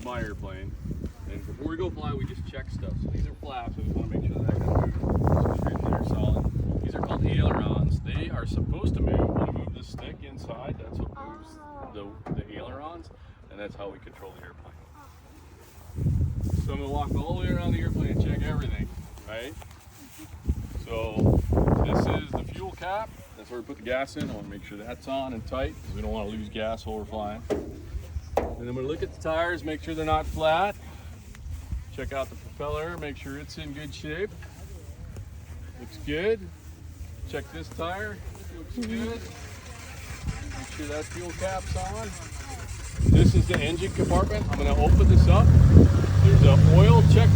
my airplane. And before we go fly, we just check stuff. So these are flaps. I just want to make sure that subscription are solid. These are called ailerons. They are supposed to move. When you move the stick inside, that's what moves the ailerons, and that's how we control the airplane. So I'm going to walk all the way around the airplane and check everything, right? So this is the fuel cap. That's where we put the gas in. I want to make sure that's on and tight because we don't want to lose gas while we're flying. And I'm going to look at the tires, make sure they're not flat. Check out the propeller, make sure it's in good shape. Looks good. Check this tire, looks good. Make sure that fuel cap's on. This is the engine compartment. I'm going to open this up. There's an oil check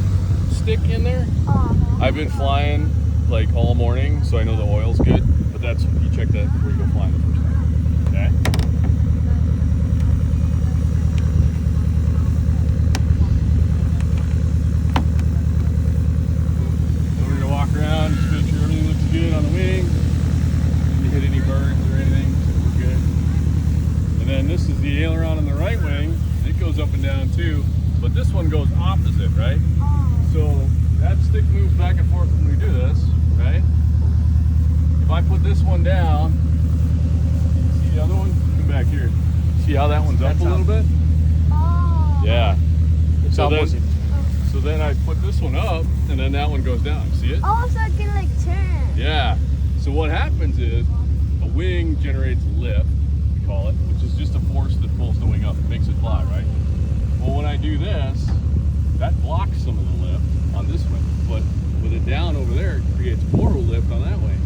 stick in there. I've been flying like all morning, so I know the oil's good. But that's, you check that before you go flying the first time. Okay? So we're gonna walk around, just make sure everything looks good on the wing. Didn't hit any birds or anything, so we're good. And then this is the aileron on the right wing. It goes up and down too, but this one goes opposite, right? So that stick moves back and forth when we do this, right? If I put this one down, see the other one? Come back here. See how that one's up a little bit? Yeah. So then I put this one up, and then that one goes down. See it? Oh, so it can like turn. Yeah. So what happens is a wing generates lift, we call it, which is just a force that pulls the wing up. It makes it fly, right? Well, when I do this, that blocks some of the lift on this wing, but with it down over there, it creates more lift on that wing.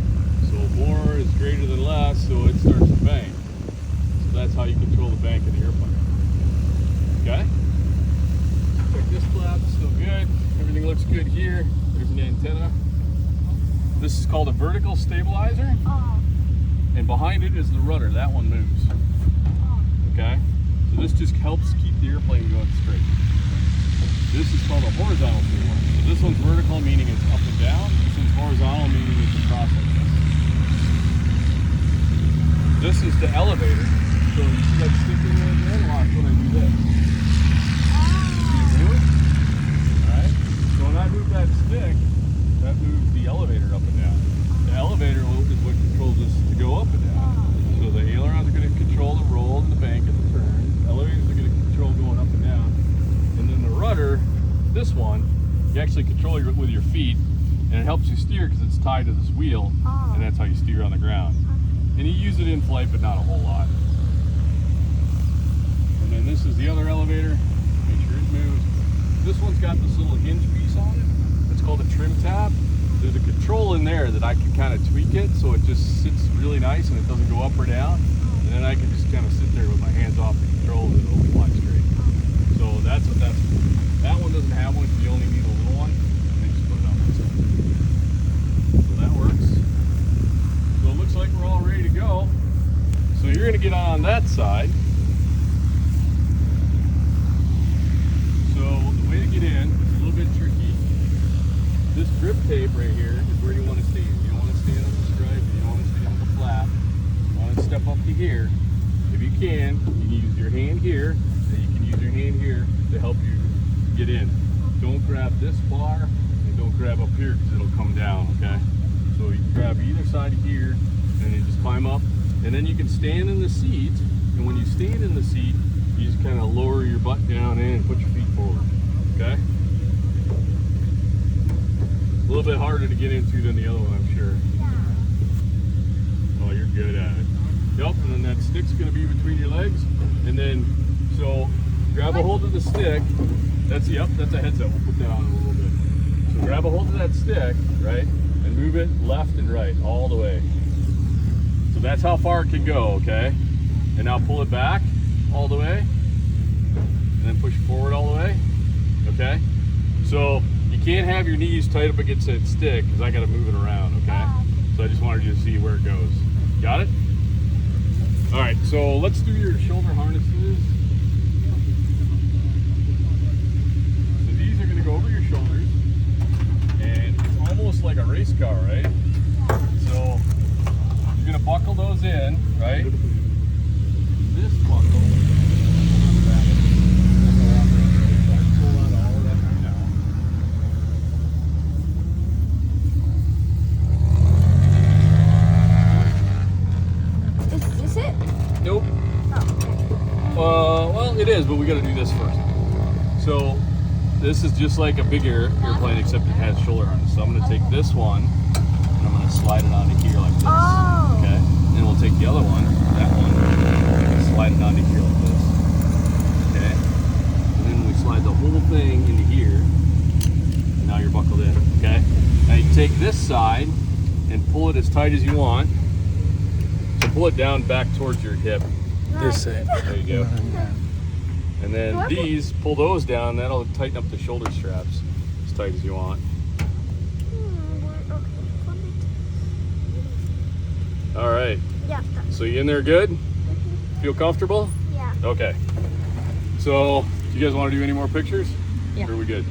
So more is greater than less, so it starts to bank. So that's how you control the bank of the airplane. Okay? Check this flap, still good. Everything looks good here. There's an antenna. This is called a vertical stabilizer. And behind it is the rudder. That one moves. Okay? So this just helps keep the airplane going straight. This is called a horizontal stabilizer. So this one's vertical, meaning it's up and down. This one's horizontal, meaning it's across like this. This is the elevator. So you see that stick in there again? Watch when I do this. See it move? Alright? So when I move that stick, that moves the elevator up and down. The elevator is what controls this to go up and down. So the ailerons are going to control the roll and the bank and the turn. The elevators are going to control going up and down. And then the rudder, this one, you actually control it with your feet, and it helps you steer because it's tied to this wheel, and that's how you steer on the ground. And you use it in flight, but not a whole lot. And then this is the other elevator. Make sure it moves. This one's got this little hinge piece on it. It's called a trim tab. There's a control in there that I can kind of tweak it so it just sits really nice and it doesn't go up or down. And then I can just kind of sit there with my hands off the control and it'll fly straight. So that's what that's for. That one doesn't have one, so you only need a little one. And then just put it on this one. So that works. So it looks like we're all ready to go. So you're going to get on that side. So the way to get in is a little bit tricky. This grip tape right here is where you want to stand. You don't want to stand on the stripe. You don't want to stand on the flap. You want to step up to here. If you can use your hand here, and you can use your hand here to help you get in. Don't grab this bar and don't grab up here because it'll come down, okay? So you can grab either side of here and then just climb up. And then you can stand in the seat, and when you stand in the seat, you just kind of lower your butt down in and put your feet forward, okay? A little bit harder to get into than the other one, I'm sure. Oh, you're good at it. Yep, and then that stick's going to be between your legs. And then, so grab a hold of the stick. That's a headset. We'll put that on in a little bit. So grab a hold of that stick, right, and move it left and right all the way. So that's how far it can go, okay? And now pull it back all the way, and then push it forward all the way, okay? So you can't have your knees tight up against that stick because I got to move it around, okay? So I just wanted you to see where it goes. Got it? All right, so let's do your shoulder harnesses. So these are going to go over your shoulders, and it's almost like a race car, right? So you're going to buckle those in, right? This buckle, is, but we got to do this first. So this is just like a big airplane, except it has shoulder harness. So I'm going to take this one and I'm going to slide it onto here like this. Oh. Okay. And we'll take the other one, that one, and slide it onto here like this. Okay. And then we slide the whole thing into here. And now you're buckled in. Okay. Now you take this side and pull it as tight as you want. So pull it down back towards your hip. This side. There you go. And then these, pull those down, that'll tighten up the shoulder straps as tight as you want. All right. Yeah. So you in there good? Feel comfortable? Yeah. Okay. So, do you guys want to do any more pictures? Yeah. Or are we good?